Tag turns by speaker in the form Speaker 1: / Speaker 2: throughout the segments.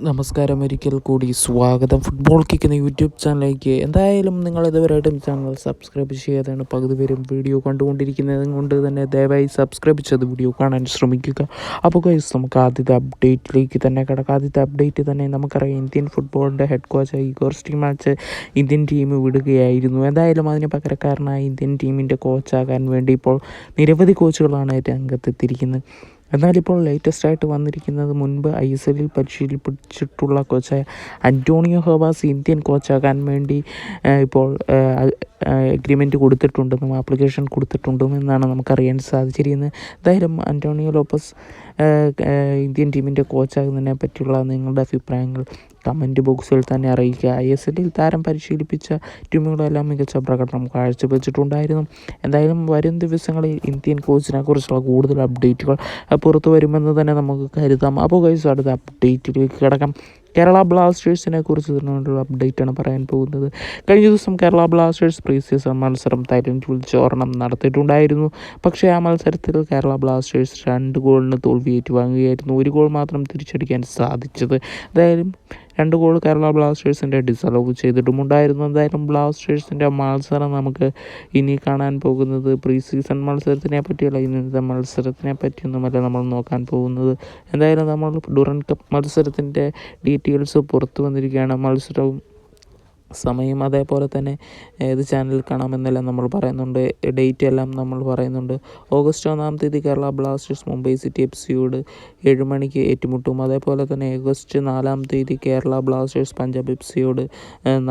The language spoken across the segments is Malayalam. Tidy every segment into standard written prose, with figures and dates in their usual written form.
Speaker 1: നമസ്കാരം, ഒരിക്കൽ കൂടി സ്വാഗതം ഫുട്ബോൾ കിക്ക് എന്ന യൂട്യൂബ് ചാനലിലേക്ക്. എന്തായാലും നിങ്ങൾ ഇതുവരെയായിട്ടും ചാനൽ സബ്സ്ക്രൈബ് ചെയ്യാതെയാണ് പകുതി പേരും വീഡിയോ കണ്ടുകൊണ്ടിരിക്കുന്നത് കൊണ്ട് തന്നെ ദയവായി സബ്സ്ക്രൈബ് ചെയ്ത് വീഡിയോ കാണാൻ ശ്രമിക്കുക. അപ്പോൾ ഗൈസ്, നമുക്ക് ആദ്യത്തെ അപ്ഡേറ്റിലേക്ക് തന്നെ കിടക്കാം. ആദ്യത്തെ അപ്ഡേറ്റ് തന്നെ നമുക്കറിയാം, ഇന്ത്യൻ ഫുട്ബോളിൻ്റെ ഹെഡ് കോച്ചായി ഇഗോർ സ്റ്റിമാച്ച് ഇന്ത്യൻ ടീം വിടുകയായിരുന്നു. എന്തായാലും അതിന് പകരക്കാരനായി ഇന്ത്യൻ ടീമിൻ്റെ കോച്ചാകാൻ വേണ്ടി ഇപ്പോൾ നിരവധി കോച്ചുകളാണ് രംഗത്തെത്തിയിരിക്കുന്നത്. എന്നാലിപ്പോൾ ലേറ്റസ്റ്റായിട്ട് വന്നിരിക്കുന്നത്, മുൻപ് ISL പരിശീലിപ്പിച്ചിട്ടുള്ള കോച്ചായ അന്റോണിയോ ഹെർവാസ് ഇന്ത്യൻ കോച്ചാകാൻ വേണ്ടി ഇപ്പോൾ എഗ്രിമെൻറ്റ് കൊടുത്തിട്ടുണ്ടെന്നും ആപ്ലിക്കേഷൻ കൊടുത്തിട്ടുണ്ടെന്നാണ് നമുക്കറിയാൻ സാധിച്ചിരിക്കുന്നത്. എന്തായാലും അന്റോണിയോ ലോപ്പസ് ഇന്ത്യൻ ടീമിൻ്റെ കോച്ചാകുന്നതിനെ പറ്റിയുള്ള നിങ്ങളുടെ അഭിപ്രായങ്ങൾ കമൻറ്റ് ബോക്സിൽ തന്നെ അറിയിക്കുക. ISL താരം പരിശീലിപ്പിച്ച ടീമുകളെല്ലാം മികച്ച പ്രകടനം കാഴ്ചവെച്ചിട്ടുണ്ടായിരുന്നു. എന്തായാലും വരും ദിവസങ്ങളിൽ ഇന്ത്യൻ കോച്ചിനെ കുറിച്ചുള്ള കൂടുതൽ അപ്ഡേറ്റുകൾ പുറത്തു വരുമെന്ന് തന്നെ നമുക്ക് കരുതാം. അപ്പോൾ ഗൈസ്, അടുത്ത അപ്ഡേറ്റിലേക്ക് കിടക്കാം. കേരള ബ്ലാസ്റ്റേഴ്സിനെ കുറിച്ച് തന്നെയുള്ള അപ്ഡേറ്റാണ് പറയാൻ പോകുന്നത്. കഴിഞ്ഞ ദിവസം കേരള ബ്ലാസ്റ്റേഴ്സ് പ്രീ സീസൺ മത്സരം തായ്ലൻഡിൽ വെച്ച് ഒരെണ്ണം നടത്തിയിട്ടുണ്ടായിരുന്നു. പക്ഷേ ആ മത്സരത്തിൽ കേരള ബ്ലാസ്റ്റേഴ്സ് 2 ഗോളിന് തോൽവി ഏറ്റുവാങ്ങുകയായിരുന്നു. 1 ഗോൾ മാത്രം തിരിച്ചടിക്കാൻ സാധിച്ചത്. എന്തായാലും 2 ഗോൾ കേരള ബ്ലാസ്റ്റേഴ്സിൻ്റെ ഡിസലവ് ചെയ്തിട്ടുമുണ്ടായിരുന്നു. എന്തായാലും ബ്ലാസ്റ്റേഴ്സിൻ്റെ മത്സരം നമുക്ക് ഇനി കാണാൻ പോകുന്നത് പ്രീ സീസൺ മത്സരത്തിനെ പറ്റിയല്ല, ഇന്നത്തെ മത്സരത്തിനെ പറ്റിയൊന്നുമല്ല നമ്മൾ നോക്കാൻ പോകുന്നത്. എന്തായാലും നമ്മൾ ഡുറൻ കപ്പ് മത്സരത്തിൻ്റെ ഡീറ്റെയിൽസ് പുറത്തു വന്നിരിക്കുകയാണ്. മത്സരവും സമയം അതേപോലെ തന്നെ ഏത് ചാനലിൽ കാണാമെന്നെല്ലാം നമ്മൾ പറയുന്നുണ്ട്. ഡേറ്റ് എല്ലാം നമ്മൾ പറയുന്നുണ്ട്. ഓഗസ്റ്റ് 1-ാം തീയതി കേരള ബ്ലാസ്റ്റേഴ്സ് മുംബൈ സിറ്റി FC-യോട് 7 മണിക്ക് ഏറ്റുമുട്ടും. അതേപോലെ തന്നെ ഓഗസ്റ്റ് 4-ാം തീയതി കേരള ബ്ലാസ്റ്റേഴ്സ് പഞ്ചാബ് FC-യോട്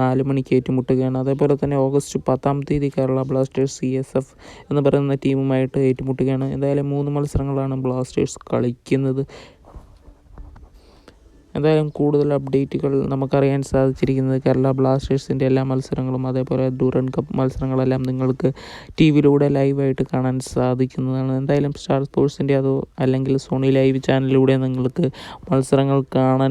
Speaker 1: 4 മണിക്ക് ഏറ്റുമുട്ടുകയാണ്. അതേപോലെ തന്നെ ഓഗസ്റ്റ് 10-ാം തീയതി കേരള ബ്ലാസ്റ്റേഴ്സ് CSF എന്ന് പറയുന്ന ടീമുമായിട്ട് ഏറ്റുമുട്ടുകയാണ്. എന്തായാലും 3 മത്സരങ്ങളാണ് ബ്ലാസ്റ്റേഴ്സ് കളിക്കുന്നത്. എന്തായാലും കൂടുതൽ അപ്ഡേറ്റുകൾ നമുക്കറിയാൻ സാധിച്ചിരിക്കുന്നത്, കേരള ബ്ലാസ്റ്റേഴ്സിൻ്റെ എല്ലാ മത്സരങ്ങളും അതേപോലെ ഡുറൻ കപ്പ് മത്സരങ്ങളെല്ലാം നിങ്ങൾക്ക് TV-യിലൂടെ ലൈവായിട്ട് കാണാൻ സാധിക്കുന്നതാണ്. എന്തായാലും സ്റ്റാർ സ്പോർട്സിൻ്റെ അതോ അല്ലെങ്കിൽ സോണി ലൈവ് ചാനലിലൂടെ നിങ്ങൾക്ക് മത്സരങ്ങൾ കാണാൻ